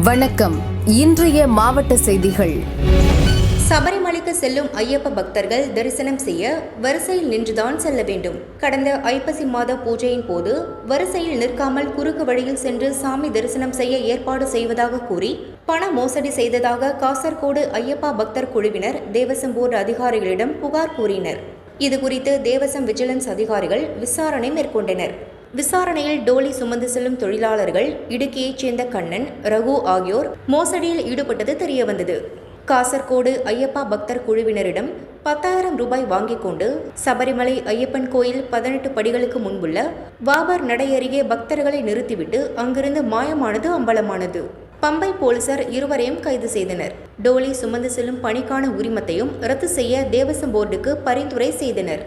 வணக்கம். இன்றைய மாவட்ட செய்திகள். சபரிமலைக்கு செல்லும் ஐயப்ப பக்தர்கள் தரிசனம் செய்ய வரிசையில் நின்றுதான் செல்ல வேண்டும். கடந்த ஐப்பசி மாத பூஜையின் போது வரிசையில் நிற்காமல் குறுக்கு வழியில் சென்று சாமி தரிசனம் செய்ய ஏற்பாடு செய்வதாக கூறி பண மோசடி செய்ததாக காசர்கோடு ஐயப்பா பக்தர் குழுவினர் தேவசம் போர்டு அதிகாரிகளிடம் புகார் கூறினர். இதுகுறித்து தேவசம் விஜிலன்ஸ் அதிகாரிகள் விசாரணை மேற்கொண்டனர். விசாரணையில் டோலி சுமந்து செல்லும் தொழிலாளர்கள் இடுக்கியைச் சேர்ந்த கண்ணன், ரகு ஆகியோர் மோசடியில் ஈடுபட்டது தெரியவந்தது. காசர்கோடு ஐயப்பா பக்தர் குழுவினரிடம் 10,000 ரூபாய் வாங்கிக் கொண்டு சபரிமலை ஐயப்பன் கோயில் 18 படிகளுக்கு முன்புள்ள வாபர் நடை அருகே பக்தர்களை நிறுத்திவிட்டு அங்கிருந்து மாயமானது அம்பலமானது. பம்பை போலீசார் இருவரையும் கைது செய்தனர். டோலி சுமந்து செல்லும் பணிக்கான உரிமத்தையும் ரத்து செய்ய தேவசம் போர்டுக்கு பரிந்துரை செய்தனர்.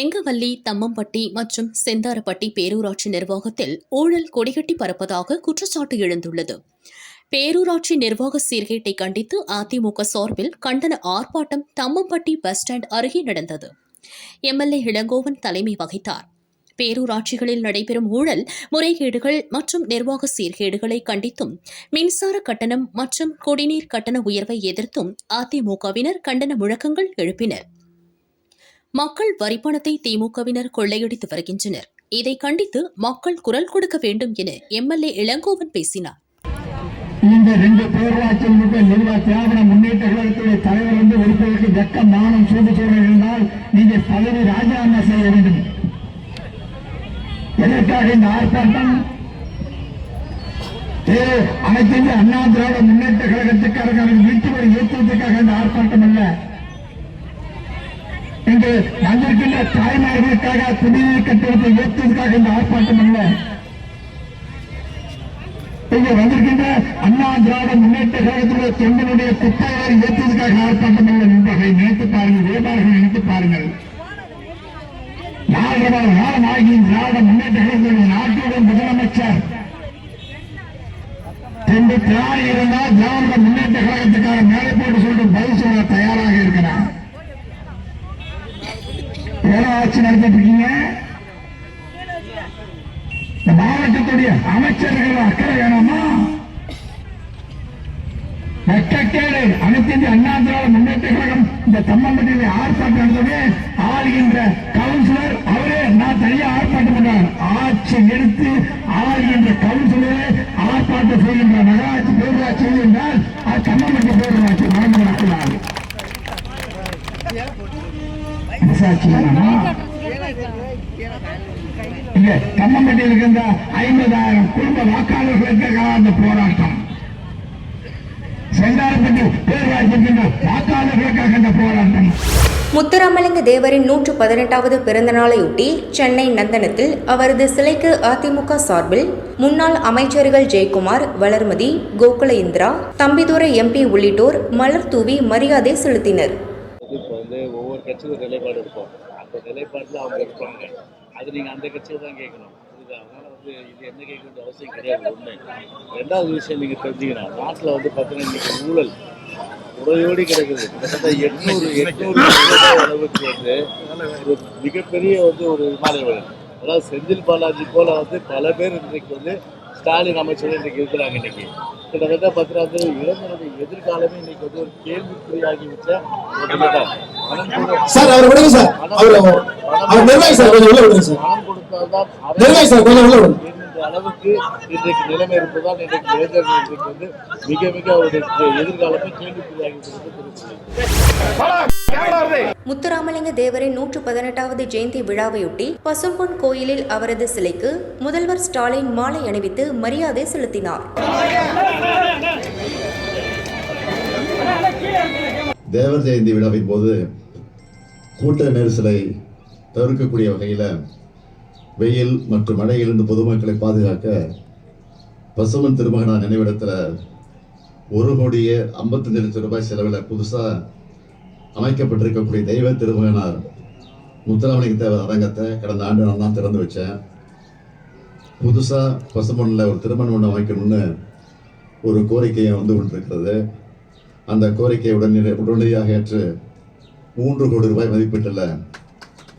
எங்கவல்லி, தம்மம்பட்டி மற்றும் செந்தாரப்பட்டி பேரூராட்சி நிர்வாகத்தில் ஊழல் கொடிகட்டி பறப்பதாக குற்றச்சாட்டு எழுந்துள்ளது. பேரூராட்சி நிர்வாக சீர்கேட்டை கண்டித்து அதிமுக சார்பில் கண்டன ஆர்ப்பாட்டம் தம்மம்பட்டி பஸ் ஸ்டாண்ட் அருகே நடந்தது. எம்எல்ஏ இளங்கோவன் தலைமை வகித்தார். பேரூராட்சிகளில் நடைபெறும் ஊழல் முறைகேடுகள் மற்றும் நிர்வாக சீர்கேடுகளை கண்டித்தும் மின்சார கட்டணம் மற்றும் குடிநீர் கட்டண உயர்வை எதிர்த்தும் அதிமுகவினர் கண்டன முழக்கங்கள் எழுப்பினர். மக்கள் வரிப்பணத்தை திமுகவினர் கொள்ளையடித்து வருகின்றனர். இதை கண்டித்து மக்கள் குரல் கொடுக்க வேண்டும் என எம்எல்ஏ இளங்கோவன் பேசினார். இந்த 2 பேரூராட்சி திராவிட முன்னேற்ற கழகத்துடைய தலைவர் வந்து ஒருத்தருக்கு வெக்க மானம் சூழ்நிலை இருந்தால் நீங்கள் பதவி ராஜினாமா செய்ய வேண்டும். எதற்காக இந்த ஆர்ப்பாட்டம்? அனைத்து அண்ணா திராவிட முன்னேற்ற கழகத்துக்காரர்கள் வீட்டு வரி ஏற்றுவதற்காக இந்த ஆர்ப்பாட்டம் அல்ல. இன்று வந்திருக்கின்ற தாய்மார்களுக்காக குடிநீர் கட்டணத்தை ஏற்றுவதற்காக இந்த ஆர்ப்பாட்டம் அல்ல. இங்கே வந்திருக்கின்ற அண்ணா திராவிட முன்னேற்ற கழகத்துடைய தொண்டனுடைய குப்பையை ஏற்றுவதற்காக ஆர்ப்பாட்டம் அல்ல. நண்பர்களை நினைத்து பாருங்கள், வியாபாரிகளை நினைத்து பாருங்கள். திராவிட முன்னேற்ற கழகத்துடைய நாட்டுடைய முதலமைச்சர் என்று திராணி இருந்தால் திராவிட முன்னேற்ற கழகத்துக்காக மேலே போட்டு சொல்லிட்டு பதில் சொல்ல தயாராக இருக்கிறார். எவ்வளவு ஆட்சி நடத்திட்டு இருக்கீங்க? இந்த மாவட்டத்துடைய அமைச்சர்கள் அக்கறை வேணாமா? வெட்கக்கேடு. அனைத்து இந்திய அண்ணா திராவிட முன்னேற்ற கழகம் இந்த தம்மம்பட்டியில் ஆர்ப்பாட்டம் நடந்தது. ஆளுகின்ற கவுன்சிலர் அவரே நான் தனியாக ஆர்ப்பாட்டம் பண்றார். ஆட்சி எடுத்து ஆளுகின்ற கவுன்சிலரே ஆர்ப்பாட்டம் செய்கின்ற நகராட்சி பேரூராட்சி என்றால் அது தம்மம்பட்டி பேரூராட்சி மறந்து நடக்கிறார். இங்க தம்மம்பட்டியில் இருக்கின்ற 50,000 குடும்ப வாக்காளர்களுக்காக அந்த போராட்டம். செந்தாரப்பட்டி பேரூராட்சி வாக்காளர்களுக்காக இந்த போராட்டம். முத்துராமலிங்க தேவரின் 118வது பிறந்த நாளையொட்டி சென்னை நந்தனத்தில் அவரது சிலைக்கு அதிமுக சார்பில் முன்னாள் அமைச்சர்கள் ஜெயக்குமார், வளர்மதி, கோகுல இந்திரா, தம்பிதுரை எம்பி உள்ளிட்டோர் மலர் தூவி மரியாதை செலுத்தினர். ஒவ்வொரு கட்சியும் நிலைப்பாடு இருக்கும். அந்த நிலைப்பாட்டில் அவங்க இருப்பாங்க. அது நீங்கள் அந்த கட்சியை தான் கேட்கணும். அதனால் இது என்ன கேட்க வேண்டிய அவசியம் கிடையாது. ஒன்று. 2வது விஷயம் நீங்கள் தெரிஞ்சுக்கணும். நாட்டில் பார்த்தீங்கன்னா இன்றைக்கி ஊழல் உடையோடி கிடைக்குது. கிட்டத்தட்ட 800 அளவுக்கு ஒரு மிகப்பெரிய ஒரு விமான ஊழல். அதாவது செந்தில் பாலாஜி போல பல பேர் இன்றைக்கு ஸ்டாலின் அமைச்சர்கள் இன்றைக்கு இருக்கிறாங்க. இன்னைக்கு கிட்டத்தட்ட பார்த்தீங்கன்னா இளைஞருடைய எதிர்காலமே இன்னைக்கு ஒரு கேள்விக்குறியாகிவிட்ட பணம் கொடுத்தால்தான் அளவுக்கு இன்றைக்கு நிலைமை இருப்பதால் இன்றைக்கு இளைஞர்கள் இன்றைக்கு மிக மிக அவருடைய எதிர்காலமே கேள்விக்குறியாகிவிட்டது. முத்துராமலிங்க தேவரின் 118வது ஜெயந்தி விழாவையொட்டி பசும்பொன் கோயிலில் அவரது சிலைக்கு முதல்வர் ஸ்டாலின் மாலை அணிவித்து மரியாதை செலுத்தினார். தேவர் ஜெயந்தி விழாவின் போது கூட்ட நெரிசலை தவிர்க்கக்கூடிய வகையில் வெயில் மற்றும் மழையிலிருந்து பொதுமக்களை பாதுகாக்க பசுமன் திருமகனார் நினைவிடத்தில் 1,55 லட்சம் ரூபாய் செலவில் புதுசாக அமைக்கப்பட்டிருக்கக்கூடிய தெய்வ திருமகனார் முத்துராமலிங்க தேவர் அரங்கத்தை கடந்த ஆண்டு நான் தான் திறந்து வச்சேன். புதுசா பசும்பொன்னில் ஒரு திருமண மண்டபம் அமைக்கணும்னு ஒரு கோரிக்கையை வந்து கொண்டிருக்கிறது. அந்த கோரிக்கையை உடனடியாக ஏற்று 3 கோடி ரூபாய் மதிப்பீட்டில்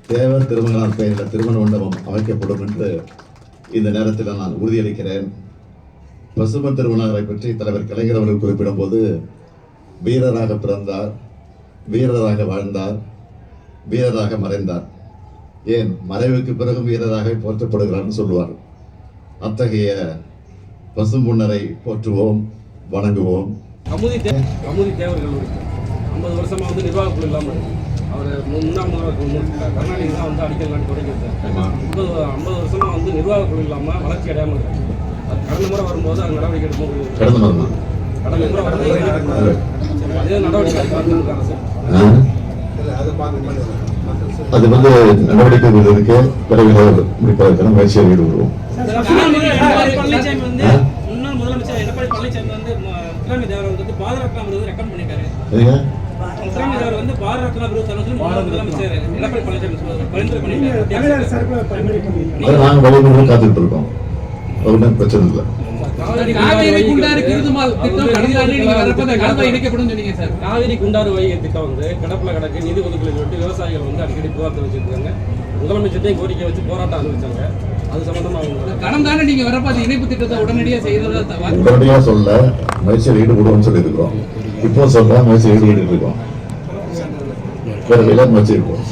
தேவர் திருமங்களார் பெயரில் திருமண மண்டபம் அமைக்கப்படும் என்று இந்த நேரத்தில் நான் உறுதியளிக்கிறேன். பசும்பொன் திருமணரை பற்றி தலைவர் கலைஞர் அவர்கள் குறிப்பிடும் போது, வீரராக பிறந்தார், வீரராக வாழ்ந்தார், வீரராக மறைந்தார், ஏன் மறைவுக்கு பிறகு வீரராக போற்றப்படுகிறார்னு சொல்லுவார். அத்தகைய பசும்பொன்னரை போற்றுவோம், வணங்குவோம். கமுதி தேவர்கள் 50 வருஷமா வந்து நிர்வாக குழு இல்லாமல் அவர் முன்னாள் முதல்வர் கருணாநிதி தான் வந்து அடிக்கல் நாட்டு தொடங்கியிருந்தார். 50 வருஷமா வந்து நிர்வாக குழு இல்லாமல் வளர்ச்சி அடையாமல் இருக்கு. அது கடந்த முறை வரும்போது அது நடவடிக்கை எடுக்கும்போது கடந்த முறை வரும்போது அதே நடவடிக்கை எடுக்க அரசு அது வந்து நடவடிக்கை இருக்கு. விரைவில் முடிப்பதற்கான முயற்சியை ஈடுபடுவோம். முன்னாள் முதலமைச்சர் எடப்பாடி பழனிசாமி வந்து முத்துராமி தேவர் வந்து பாரத ரத்னா விருது ரெக்கமெண்ட் பண்ணிட்டாரு. முத்துராமி தேவர் வந்து பாரத ரத்னா விருது தரணும் முதலமைச்சர் எடப்பாடி பழனிசாமி பரிந்துரை பண்ணிட்டாரு. நாங்கள் வழிமுறை காத்துட்டு இருக்கோம். ஒன்றும் பிரச்சனை இல்லை. காவிரி குண்டாறு வைகை திட்டம் வந்து கிடப்புல கிடக்கு, நிதி ஒதுக்கீடு சொல்லிட்டு விவசாயிகள் வந்து அடிக்கடி புகார் தெரிவிச்சிருக்காங்க. முதலமைச்சர்ட்டையும் கோரிக்கை வச்சு போராட்டம் அறிவிச்சாங்க. அது சம்பந்தமா கடந்தாண்டு நீங்க வரப்ப அந்த இணைப்பு திட்டத்தை உடனடியாக செய்ததா? உடனடியாக சொல்ல முயற்சியில் ஈடுபடுவோம்னு சொல்லியிருக்கிறோம். இப்போ சொல்ல முயற்சியில் ஈடுபட்டு இருக்கோம். வேற முயற்சி இருக்கோம்.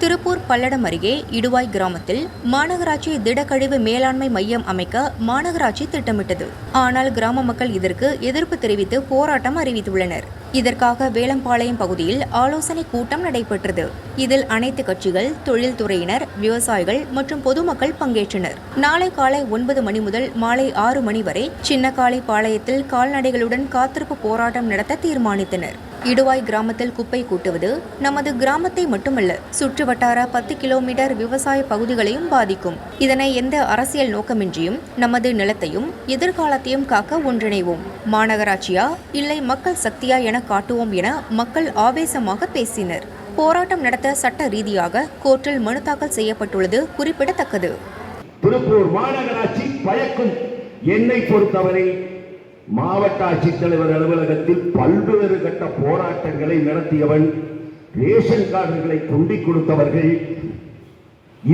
திருப்பூர் பல்லடம் அருகே இடுவாய் கிராமத்தில் மாநகராட்சி திடக்கழிவு மேலாண்மை மையம் அமைக்க மாநகராட்சி திட்டமிட்டது. ஆனால் கிராம மக்கள் இதற்கு எதிர்ப்பு தெரிவித்து போராட்டம் அறிவித்துள்ளனர். இதற்காக வேலம்பாளையம் பகுதியில் ஆலோசனை கூட்டம் நடைபெற்றது. இதில் அனைத்து கட்சிகள், தொழில்துறையினர், விவசாயிகள் மற்றும் பொதுமக்கள் பங்கேற்றனர். நாளை காலை 9 மணி முதல் மாலை 6 மணி வரை சின்னக்காளி பாளையத்தில் கால்நடைகளுடன் காத்திருப்பு போராட்டம் நடத்த தீர்மானித்தனர். இடுவாய் கிராமத்தில் குப்பை கூட்டுவது நமது கிராமத்தை மட்டுமல்ல, சுற்றுவட்டார 10 கிலோமீட்டர் விவசாய பகுதிகளையும் பாதிக்கும். இதனை எந்த அரசியல் நோக்கமின்றியும் நமது நிலத்தையும் எதிர்காலத்தையும் காக்க ஒன்றிணைவோம். மாநகராட்சியா இல்லை மக்கள் சக்தியா என காட்டுவோம் என மக்கள் ஆவேசமாக பேசினர். போராட்டம் நடத்த சட்ட ரீதியாக கோர்ட்டில் மனு தாக்கல் செய்யப்பட்டுள்ளது குறிப்பிடத்தக்கது. திருப்பூர் மாநகராட்சி பயக்கும். என்னை பொறுத்தவரை மாவட்ட ஆட்சித்தலைவர் அலுவலகத்தில் பல்வேறு கட்ட போராட்டங்களை நடத்தியவன், ரேஷன் கார்டுகளை கொண்டு கொடுத்தவர்கள்.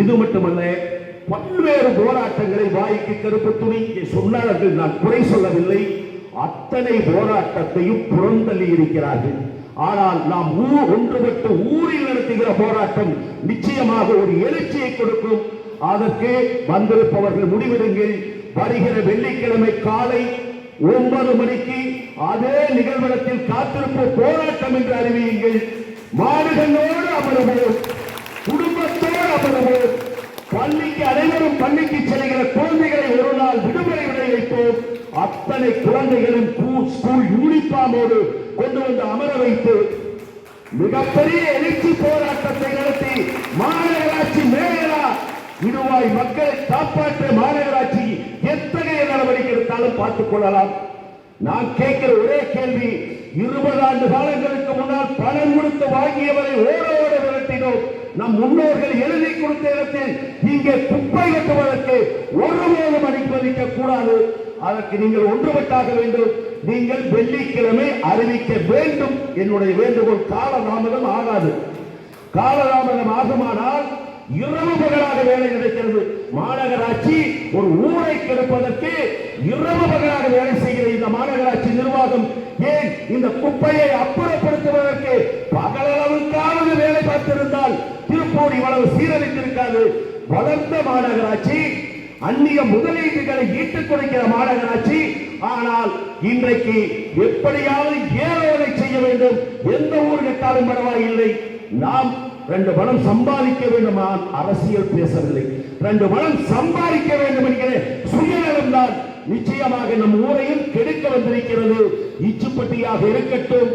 இது மட்டுமல்ல, பல்வேறு போராட்டங்களை வாய்க்கு கருப்பு துணி சொன்னார்கள். நான் குறை சொல்லவில்லை. அத்தனை போராட்டத்தையும் புறந்தள்ளி இருக்கிறார்கள். ஆனால் நாம் ஒன்றுபட்டு ஊரில் நடத்துகிற போராட்டம் நிச்சயமாக ஒரு எழுச்சியை கொடுக்கும். அதற்கு வந்திருப்பவர்கள் முடிவெடுங்கள். வருகிற வெள்ளிக்கிழமை காலை 9 மணிக்கு அதே நிகழ்விடத்தில் காத்திருப்பு போராட்டம் என்று அறிவியுங்கள். மாடுகளோடு அமருவோம், குடும்பத்தோடு அமருவோம். பள்ளிக்கு அனைவரும் பள்ளிக்கு செல்கிற குழந்தைகளை ஒரு நாள் விடுமுறை விடை வைப்போம். அத்தனை குழந்தைகளும் ஸ்கூல் யூனிஃபார்மோடு கொண்டு வந்து அமர வைத்து மிகப்பெரிய எழுச்சி போராட்டத்தை நடத்தி மாநகராட்சி மேயரா இடுவாய் மக்களை காப்பாற்ற மாநகராட்சி எத்தகைய நடவடிக்கை எடுத்தாலும் பார்த்துக் கொள்ளலாம். நான் கேட்கிற ஒரே கேள்வி, 20 ஆண்டு காலங்களுக்கு முன்னால் பணம் கொடுத்து வாங்கியவரை ஓட விரட்டினோம். நம் முன்னோர்கள் எழுதி கொடுத்த இடத்தில் இங்கே குப்பை கட்டுவதற்கு ஒருபோதும் அனுமதிக்க கூடாது. அதற்கு நீங்கள் ஒன்றுபட்டாக வேண்டும். நீங்கள் வெள்ளிக்கிழமை அறிவிக்க வேண்டும். என்னுடைய வேண்டுகோள். காலதாமதம் ஆகாது. காலதாமதம் ஆகுமானால் இரவு பகலாக வேலை நடக்கிறது. மாநகராட்சி ஒரு ஊரை கெடுப்பதற்கு இரவு பகலாக வேலை செய்கிற இந்த மாநகராட்சி நிர்வாகம் ஏன் இந்த குப்பையை அப்புறப்படுத்துவதற்கு பகலளவுக்காவது வேலை பார்த்திருந்தால் திருப்பூர் இவ்வளவு சீரழித்திருக்காது. வளர்ந்த மாநகராட்சி, அந்நிய முதலீடுகளை ஈட்டுக் கொடுக்கிற மாநகராட்சி. ஆனால் இன்றைக்கு எப்படியாவது ஏழோலை செய்ய வேண்டும். எந்த ஊர் கட்டாலும் பரவாயில்லை. நாம் 2 பணம் சம்பாதிக்க வேண்டுமா? அரசியல் பேசவில்லை. 2 பணம் சம்பாதிக்க வேண்டும் என்கிற சுயநலம் தான் நிச்சயமாக நம் ஊரையும் கெடுக்க வந்திருக்கிறது. இச்சுப்பட்டியாக இருக்கட்டும்,